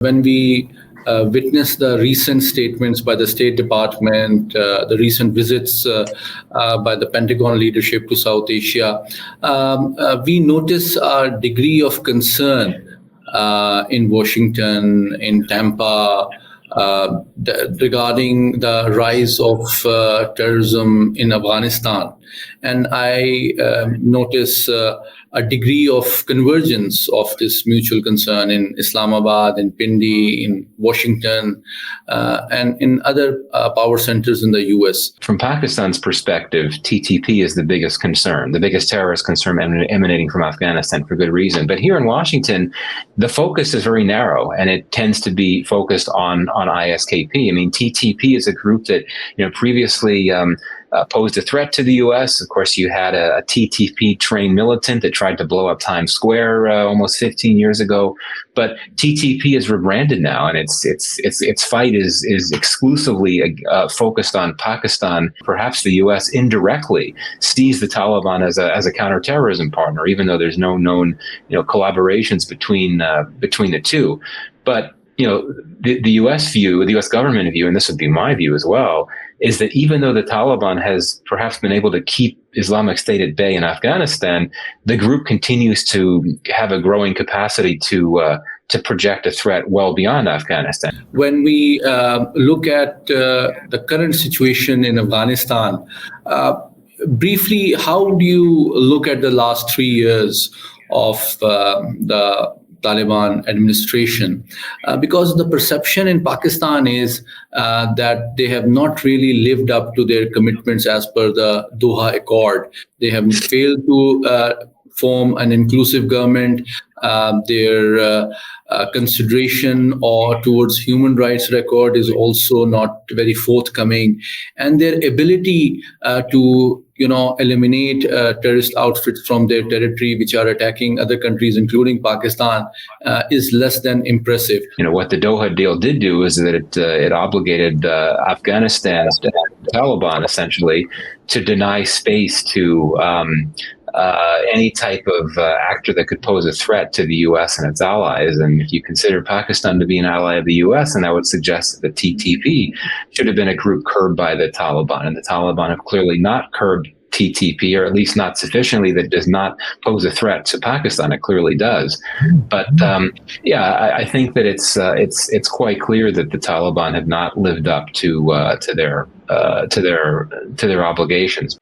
When we witness the recent statements by the State Department, the recent visits by the Pentagon leadership to South Asia, we notice a degree of concern in Washington, in Tampa, regarding the rise of terrorism in Afghanistan. And I notice a degree of convergence of this mutual concern in Islamabad, in Pindi, in Washington, and in other power centers in the US. From Pakistan's perspective, TTP is the biggest concern, the biggest terrorist concern emanating from Afghanistan, for good reason. But here in Washington, the focus is very narrow, and it tends to be focused on ISKP. I mean, TTP is a group that previously posed a threat to the U.S. Of course, you had a TTP-trained militant that tried to blow up Times Square almost 15 years ago. But TTP is rebranded now, and its fight is exclusively focused on Pakistan. Perhaps the U.S. indirectly sees the Taliban as a counterterrorism partner, even though there's no known collaborations between the two. But the U.S. view, the U.S. government view, and this would be my view as well, is that even though the Taliban has perhaps been able to keep Islamic State at bay in Afghanistan, the group continues to have a growing capacity to project a threat well beyond Afghanistan. When we look at the current situation in Afghanistan, briefly, how do you look at the last 3 years of the Taliban administration? Because the perception in Pakistan is that they have not really lived up to their commitments as per the Doha Accord. They have failed to form an inclusive government. Their consideration or towards human rights record is also not very forthcoming, and their ability to eliminate terrorist outfits from their territory, which are attacking other countries, including Pakistan, is less than impressive. What the Doha deal did do is that it obligated Afghanistan, the Taliban essentially, to deny space to any type of actor that could pose a threat to the U.S. and its allies. And if you consider Pakistan to be an ally of the U.S., then that would suggest that the TTP should have been a group curbed by the Taliban. And the Taliban have clearly not curbed TTP, or at least not sufficiently, that does not pose a threat to Pakistan. It clearly does. But I think that it's quite clear that the Taliban have not lived up to their obligations.